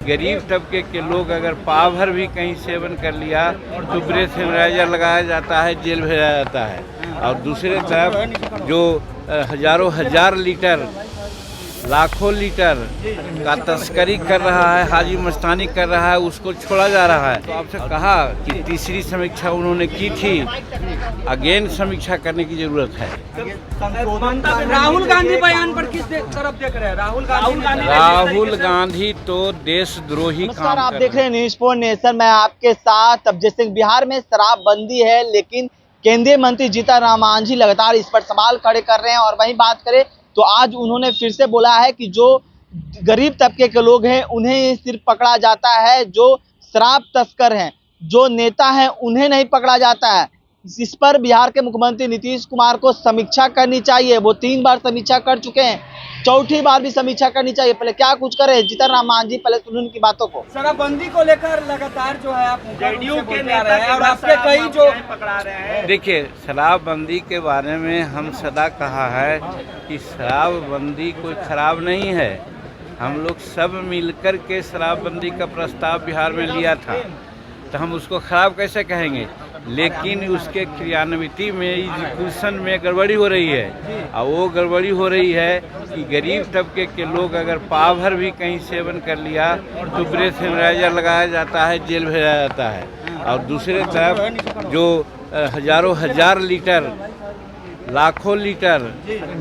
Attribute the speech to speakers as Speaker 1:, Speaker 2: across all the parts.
Speaker 1: गरीब तबके के लोग अगर पाव भर भी कहीं सेवन कर लिया तो ब्रेथ एनालाइजर लगाया जाता है, जेल भेजा जाता है। और दूसरे तरफ जो हजारों हजार लीटर लाखों लीटर का तस्करी कर रहा है, हाजी मस्तानी कर रहा है, उसको छोड़ा जा रहा है। तो आपसे कहा कि तीसरी समीक्षा उन्होंने की थी, अगेन समीक्षा करने की जरूरत है।
Speaker 2: राहुल गांधी बयान पर किस तरफ देख रहे हैं?
Speaker 1: राहुल गांधी तो देशद्रोही काम
Speaker 3: आप
Speaker 1: कर
Speaker 3: देख रहे हैं न्यूज़ फॉर नेशन। मैं आपके साथ। अब जैसे बिहार में शराबबंदी है, लेकिन केंद्रीय मंत्री जीतन मांझी लगातार इस पर सवाल खड़े कर रहे हैं। और वहीं बात करें तो आज उन्होंने फिर से बोला है कि जो गरीब तबके के लोग हैं उन्हें सिर्फ पकड़ा जाता है, जो शराब तस्कर हैं, जो नेता हैं, उन्हें नहीं पकड़ा जाता है। इस पर बिहार के मुख्यमंत्री नीतीश कुमार को समीक्षा करनी चाहिए। वो 3 बार समीक्षा कर चुके हैं, चौथी बार भी समीक्षा करनी चाहिए। पहले क्या कुछ करे जीतन राम मांझी, पहले सुन उनकी बातों को।
Speaker 2: शराबबंदी को लेकर लगातार जो है आप जेडीयू के नेता हैं और आपके कई जो पकड़ा रहे हैं।
Speaker 1: देखिए, शराबबंदी के बारे में हम सदा कहा है कि शराबबंदी कोई खराब नहीं है। हम लोग सब मिलकर के शराबबंदी का प्रस्ताव बिहार में लिया था, तो हम उसको खराब कैसे कहेंगे? लेकिन उसके क्रियान्विति में, एग्जीक्यूशन में गड़बड़ी हो रही है। और वो गड़बड़ी हो रही है कि गरीब तबके के लोग अगर पाव भर भी कहीं सेवन कर लिया तो ब्रेथ एनालाइजर लगाया जाता है, जेल भेजा जाता है। और दूसरे तरफ जो हजारों हजार लीटर लाखों लीटर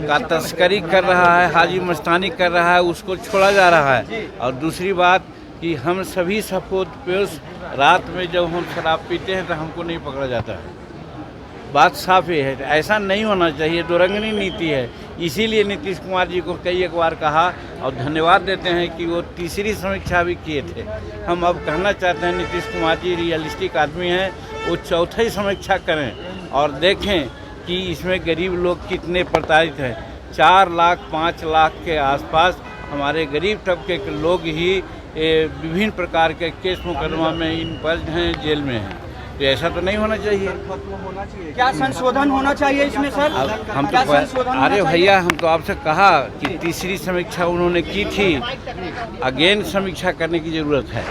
Speaker 1: का तस्करी कर रहा है, हाजी मस्तानी कर रहा है, उसको छोड़ा जा रहा है। और दूसरी बात कि हम सभी सपोज रात में जब हम शराब पीते हैं तो हमको नहीं पकड़ा जाता है। बात साफ ही है, ऐसा नहीं होना चाहिए। दोरंगनी नीति है। इसीलिए नीतीश कुमार जी को कई एक बार कहा और धन्यवाद देते हैं कि वो तीसरी समीक्षा भी किए थे। हम अब कहना चाहते हैं नीतीश कुमार जी रियलिस्टिक आदमी हैं, वो चौथी समीक्षा करें और देखें कि इसमें गरीब लोग कितने प्रताड़ित हैं। 4 लाख 5 लाख के आसपास हमारे गरीब तबके के लोग ही विभिन्न प्रकार के केस मुकदमा में इन पर हैं, जेल में हैं। तो ऐसा तो नहीं होना चाहिए।
Speaker 2: क्या संशोधन होना चाहिए इसमें सर?
Speaker 1: हम तो अरे भैया, हम तो आपसे कहा कि तीसरी समीक्षा उन्होंने की थी, अगेन समीक्षा करने की जरूरत है।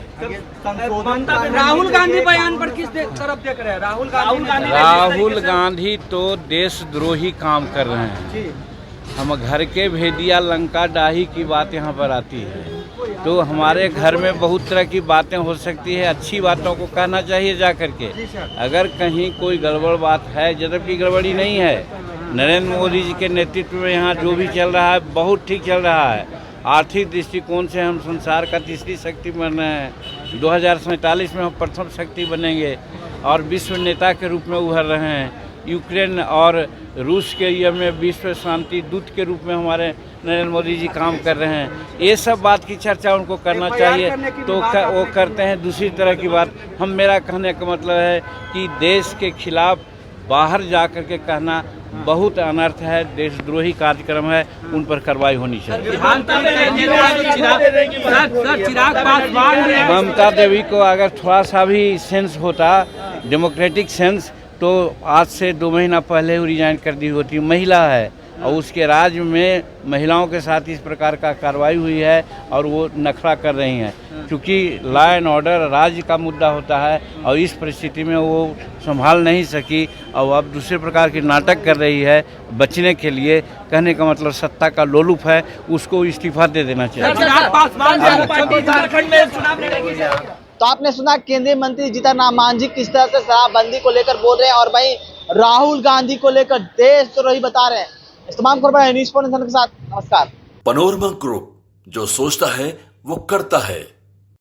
Speaker 2: राहुल गांधी बयान पर किस तरफ देख रहे हैं?
Speaker 1: राहुल गांधी तो देशद्रोही काम कर रहे हैं। हम घर के भेदिया लंका डाही की बात यहाँ पर आती है। तो हमारे घर में बहुत तरह की बातें हो सकती है, अच्छी बातों को कहना चाहिए जा करके। अगर कहीं कोई गड़बड़ बात है, जबकि गड़बड़ी नहीं है, नरेंद्र मोदी जी के नेतृत्व में यहाँ जो भी चल रहा है बहुत ठीक चल रहा है। आर्थिक दृष्टिकोण से हम संसार का तीसरी शक्ति बन रहे हैं। 2047 में हम प्रथम शक्ति बनेंगे और विश्व नेता के रूप में उभर रहे हैं। यूक्रेन और रूस के ये में विश्व शांति दूत के रूप में हमारे नरेंद्र मोदी जी काम कर रहे हैं। ये सब बात की चर्चा उनको करना चाहिए, तो वो करते हैं। दूसरी तरह की बात, मेरा कहने का मतलब है कि देश के खिलाफ बाहर जा कर के कहना बहुत अनर्थ है, देशद्रोही कार्यक्रम है, उन पर कार्रवाई होनी चाहिए। ममता देवी को अगर थोड़ा सा भी सेंस होता, डेमोक्रेटिक सेंस, तो आज से 2 महीना पहले वो रिजाइन कर दी होती। महिला है और उसके राज्य में महिलाओं के साथ इस प्रकार का कार्रवाई हुई है और वो नखरा कर रही हैं। क्योंकि लॉ एंड ऑर्डर राज्य का मुद्दा होता है और इस परिस्थिति में वो संभाल नहीं सकी और अब दूसरे प्रकार के नाटक कर रही है बचने के लिए। कहने का मतलब सत्ता का लोलुप है, उसको इस्तीफा दे देना चाहिए।
Speaker 3: तो आपने सुना केंद्रीय मंत्री जीतन राम मांझी किस तरह से शराबबंदी को लेकर बोल रहे हैं और वहीं राहुल गांधी को लेकर देशद्रोही बता रहे हैं। इस तमाम खबरें न्यूज़ फॉर नेशन के साथ नमस्कार।
Speaker 4: पनोरमा ग्रुप, जो सोचता है वो करता है।